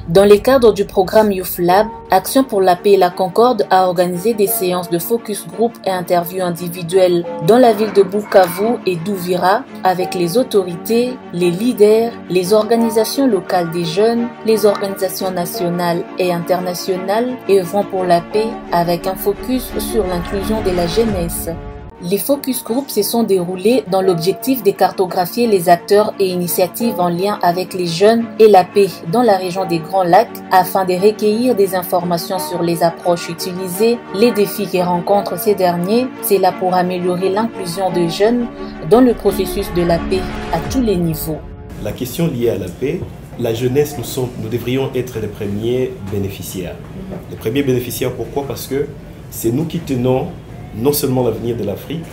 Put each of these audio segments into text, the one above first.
Dans le cadre du programme Youth Lab, Action pour la paix et la concorde a organisé des séances de focus group et interviews individuelles dans la ville de Bukavu et d'Uvira avec les autorités, les leaders, les organisations locales des jeunes, les organisations nationales et internationales œuvrant pour la paix avec un focus sur l'inclusion de la jeunesse. Les focus groups se sont déroulés dans l'objectif de cartographier les acteurs et initiatives en lien avec les jeunes et la paix dans la région des Grands Lacs afin de recueillir des informations sur les approches utilisées, les défis que rencontrent ces derniers. C'est là pour améliorer l'inclusion des jeunes dans le processus de la paix à tous les niveaux. La question liée à la paix, la jeunesse, nous devrions être les premiers bénéficiaires. Les premiers bénéficiaires, pourquoi? Parce que c'est nous qui tenons non seulement l'avenir de l'Afrique,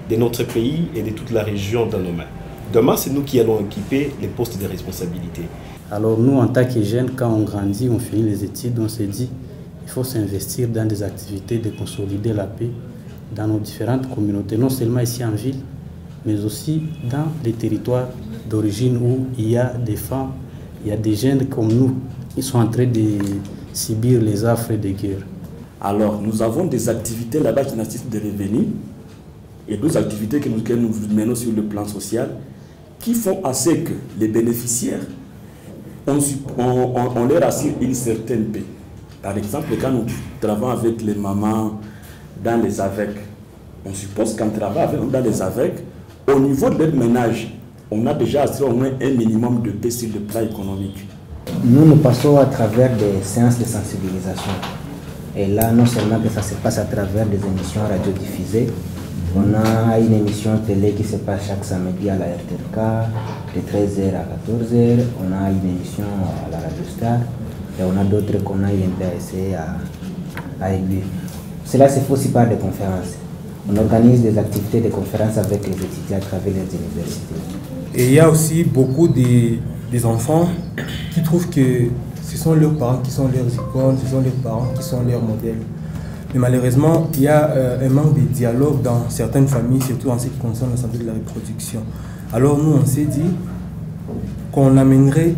de notre pays et de toute la région dans nos mains. Demain, c'est nous qui allons équiper les postes de responsabilité. Alors nous, en tant que jeunes, quand on grandit, on finit les études, on se dit il faut s'investir dans des activités de consolider la paix dans nos différentes communautés, non seulement ici en ville, mais aussi dans les territoires d'origine où il y a des femmes, il y a des jeunes comme nous qui sont en train de subir les affres de guerre. Alors, nous avons des activités là-bas qui nécessitent des revenus et d'autres activités que nous menons sur le plan social qui font à ce que les bénéficiaires, on leur assure une certaine paix. Par exemple, quand nous travaillons avec les mamans dans les AVEC, on suppose qu'en travaillant dans les AVEC, au niveau de leur ménage, on a déjà assuré au moins un minimum de paix sur le plan économique. Nous passons à travers des séances de sensibilisation. Et là, non seulement que ça se passe à travers des émissions radiodiffusées, on a une émission télé qui se passe chaque samedi à la RTRK, de 13h à 14h, on a une émission à la Radio Star, et on a d'autres qu'on a intéressées à Aigu. Cela se fait aussi par des conférences. On organise des activités de conférences avec les étudiants à travers les universités. Et il y a aussi beaucoup des enfants qui trouvent que ce sont leurs parents qui sont leurs icônes, ce sont leurs parents qui sont leurs modèles. Mais malheureusement, il y a un manque de dialogue dans certaines familles, surtout en ce qui concerne la santé de la reproduction. Alors nous, on s'est dit qu'on amènerait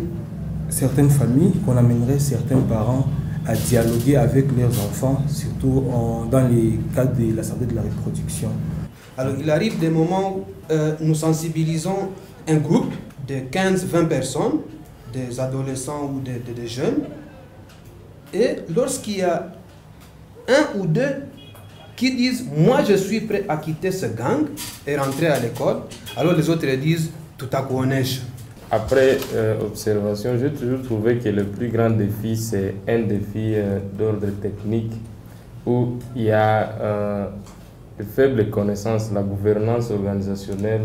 certaines familles, qu'on amènerait certains parents à dialoguer avec leurs enfants, surtout dans les cadres de la santé de la reproduction. Alors il arrive des moments où nous sensibilisons un groupe de 15-20 personnes, des adolescents ou des jeunes, et lorsqu'il y a un ou deux qui disent « moi je suis prêt à quitter ce gang et rentrer à l'école », alors les autres disent « tout à coup on est ». Après observation, j'ai toujours trouvé que le plus grand défi, c'est un défi d'ordre technique où il y a de faibles connaissances, la gouvernance organisationnelle,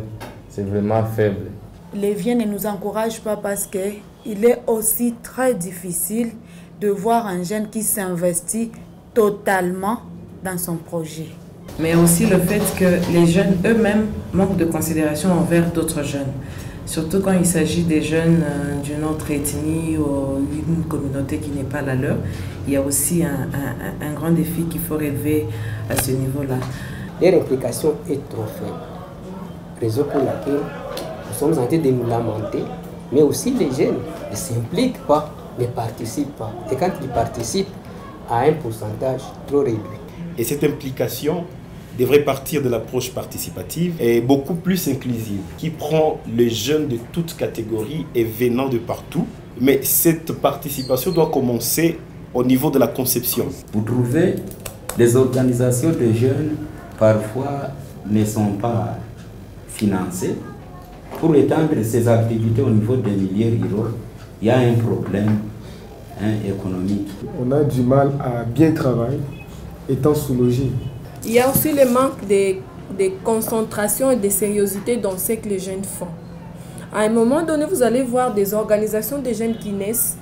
c'est vraiment faible. Les vieux ne nous encouragent pas parce qu'il est aussi très difficile de voir un jeune qui s'investit totalement dans son projet. Mais aussi le fait que les jeunes eux-mêmes manquent de considération envers d'autres jeunes. Surtout quand il s'agit des jeunes d'une autre ethnie ou d'une communauté qui n'est pas la leur. Il y a aussi un grand défi qu'il faut relever à ce niveau-là. Leur implication est trop faible. Raison pour laquelle nous sommes en train de nous lamenter, mais aussi les jeunes ne s'impliquent pas, ne participent pas. Et quand ils participent, à un pourcentage trop réduit. Et cette implication devrait partir de l'approche participative et beaucoup plus inclusive, qui prend les jeunes de toutes catégories et venant de partout. Mais cette participation doit commencer au niveau de la conception. Vous trouvez, les organisations de jeunes, parfois, ne sont pas financées. Pour étendre ces activités au niveau des milieux ruraux, il y a un problème économique. On a du mal à bien travailler, étant sous-logé. Il y a aussi le manque de concentration et de sérieuxité dans ce que les jeunes font. À un moment donné, vous allez voir des organisations de jeunes qui naissent.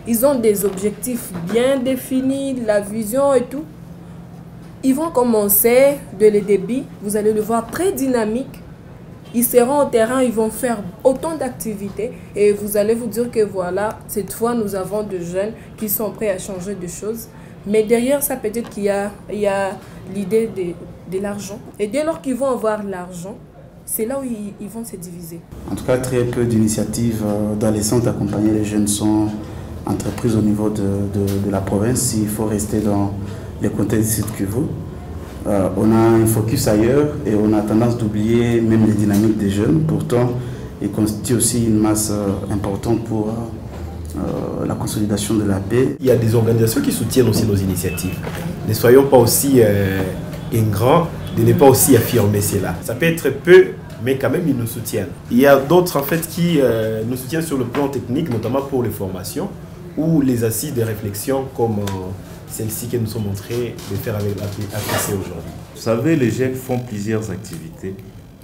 Ils ont des objectifs bien définis, la vision et tout. Ils vont commencer dès le début. Vous allez le voir très dynamique. Ils seront au terrain, ils vont faire autant d'activités et vous allez vous dire que voilà, cette fois nous avons des jeunes qui sont prêts à changer de choses. Mais derrière ça, peut-être qu'il y a l'idée de l'argent. Et dès lors qu'ils vont avoir l'argent, c'est là où ils vont se diviser. En tout cas, très peu d'initiatives dans les centres d'accompagner les jeunes sont entreprises au niveau de la province, s'il faut rester dans les contextes du Sud Kivu. On a un focus ailleurs et on a tendance d'oublier même les dynamiques des jeunes. Pourtant, ils constituent aussi une masse importante pour la consolidation de la paix. Il y a des organisations qui soutiennent aussi nos initiatives. Ne soyons pas aussi ingrats de ne pas aussi affirmer cela. Ça peut être peu, mais quand même ils nous soutiennent. Il y a d'autres en fait qui nous soutiennent sur le plan technique, notamment pour les formations ou les assises de réflexion comme celle-ci que nous sommes en train de faire avec l'APC aujourd'hui. Vous savez, les jeunes font plusieurs activités.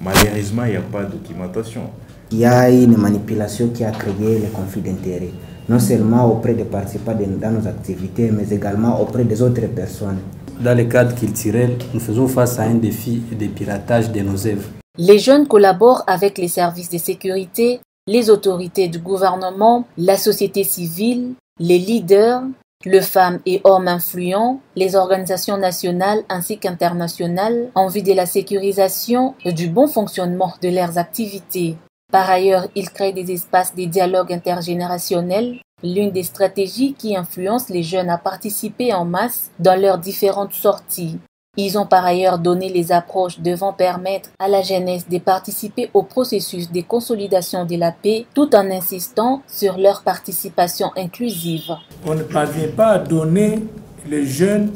Malheureusement, il n'y a pas de documentation. Il y a une manipulation qui a créé les conflits d'intérêts, non seulement auprès des participants dans nos activités, mais également auprès des autres personnes. Dans le cadre culturel, nous faisons face à un défi de piratage de nos œuvres. Les jeunes collaborent avec les services de sécurité, les autorités du gouvernement, la société civile, les leaders, les femmes et hommes influents, les organisations nationales ainsi qu'internationales en vue de la sécurisation et du bon fonctionnement de leurs activités. Par ailleurs, ils créent des espaces de dialogue intergénérationnel, l'une des stratégies qui influence les jeunes à participer en masse dans leurs différentes sorties. Ils ont par ailleurs donné les approches devant permettre à la jeunesse de participer au processus de consolidation de la paix tout en insistant sur leur participation inclusive. On ne parvient pas à donner les jeunes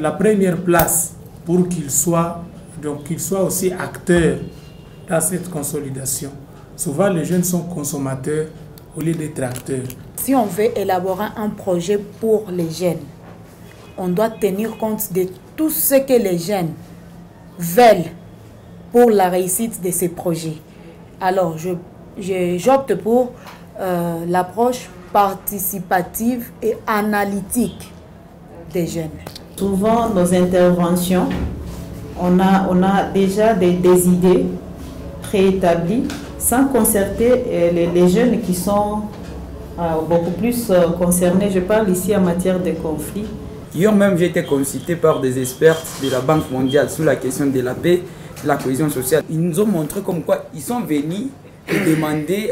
la première place pour qu'ils soient aussi acteurs dans cette consolidation. Souvent, les jeunes sont consommateurs au lieu d'être acteurs. Si on veut élaborer un projet pour les jeunes, on doit tenir compte de tout ce que les jeunes veulent pour la réussite de ces projets. Alors, j'opte pour l'approche participative et analytique des jeunes. Souvent, nos interventions, on a déjà des idées préétablies sans concerter les jeunes qui sont beaucoup plus concernés. Je parle ici en matière de conflits. Hier même, j'ai été consulté par des experts de la Banque mondiale sur la question de la paix, de la cohésion sociale. Ils nous ont montré comme quoi ils sont venus et demander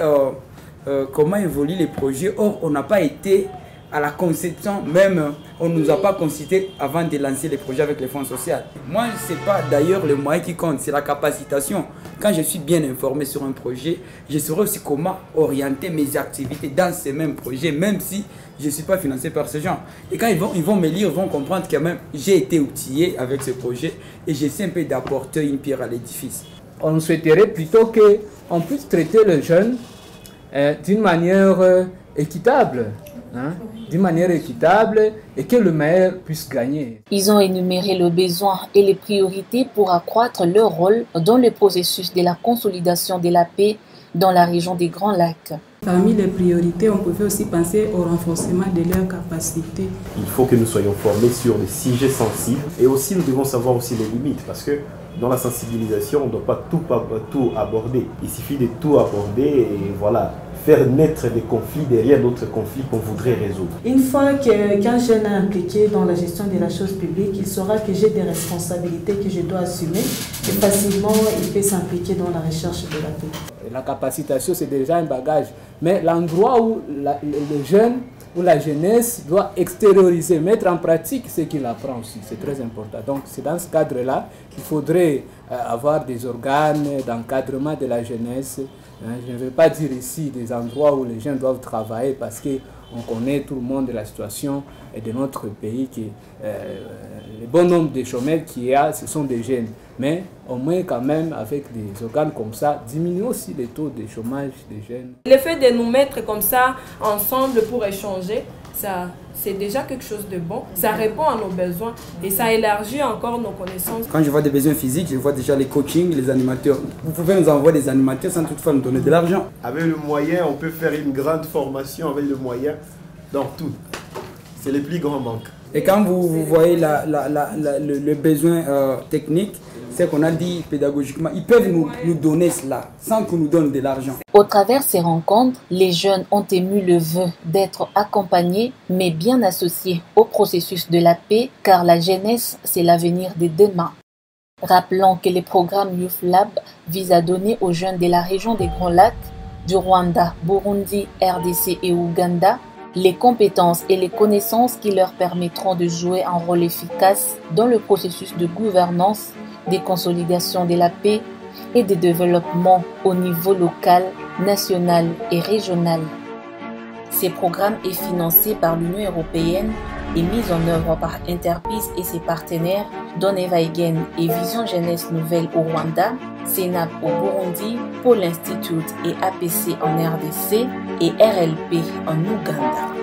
comment évoluent les projets. Or, on n'a pas été à la conception, même on ne nous a pas consulté avant de lancer les projets avec les fonds sociaux. Moi, ce n'est pas d'ailleurs le moyen qui compte, c'est la capacitation. Quand je suis bien informé sur un projet, je saurai aussi comment orienter mes activités dans ces mêmes projets, même si je ne suis pas financé par ces gens. Et quand ils vont me lire, ils vont comprendre que même j'ai été outillé avec ce projet et j'essaie un peu d'apporter une pierre à l'édifice. On souhaiterait plutôt qu'on puisse traiter les jeunes d'une manière équitable. D'une manière équitable et que le meilleur puisse gagner. Ils ont énuméré le besoin et les priorités pour accroître leur rôle dans le processus de la consolidation de la paix dans la région des Grands Lacs. Parmi les priorités, on pouvait aussi penser au renforcement de leurs capacités. Il faut que nous soyons formés sur des sujets sensibles et aussi nous devons savoir aussi les limites parce que dans la sensibilisation, on ne doit pas tout aborder. Il suffit de tout aborder et voilà, faire naître des conflits derrière d'autres conflits qu'on voudrait résoudre. Une fois qu'un jeune est impliqué dans la gestion de la chose publique, il saura que j'ai des responsabilités que je dois assumer et facilement il peut s'impliquer dans la recherche de la paix. La capacitation, c'est déjà un bagage, mais l'endroit où le jeune ou la jeunesse doit extérioriser, mettre en pratique ce qu'il apprend aussi, c'est très important. Donc c'est dans ce cadre-là qu'il faudrait avoir des organes d'encadrement de la jeunesse. Je ne veux pas dire ici des endroits où les jeunes doivent travailler parce qu'on connaît tout le monde de la situation de notre pays, que le bon nombre de chômeurs qu'il y a, ce sont des jeunes. Mais au moins quand même avec des organes comme ça, diminuer aussi les taux de chômage des jeunes. Le fait de nous mettre comme ça ensemble pour échanger, ça c'est déjà quelque chose de bon. Ça répond à nos besoins et ça élargit encore nos connaissances. Quand je vois des besoins physiques, je vois déjà les coachings, les animateurs. Vous pouvez nous envoyer des animateurs sans toutefois nous donner de l'argent. Avec le moyen, on peut faire une grande formation avec le moyen dans tout. C'est le plus grand manque. Et quand vous voyez le besoin technique, c'est qu'on a dit pédagogiquement, ils peuvent nous donner cela sans qu'on nous donne de l'argent. Au travers ces rencontres, les jeunes ont ému le vœu d'être accompagnés mais bien associés au processus de la paix car la jeunesse, c'est l'avenir de demain. Rappelons que le programme Youth Lab vise à donner aux jeunes de la région des Grands Lacs, du Rwanda, Burundi, RDC et Ouganda les compétences et les connaissances qui leur permettront de jouer un rôle efficace dans le processus de gouvernance, de consolidation de la paix et de développement au niveau local, national et régional. Ce programme est financé par l'Union européenne et mis en œuvre par Interpeace et ses partenaires, Don Evaigen et Vision Jeunesse Nouvelle au Rwanda, CENAP au Burundi, Pôle Institute et APC en RDC et RLP en Ouganda.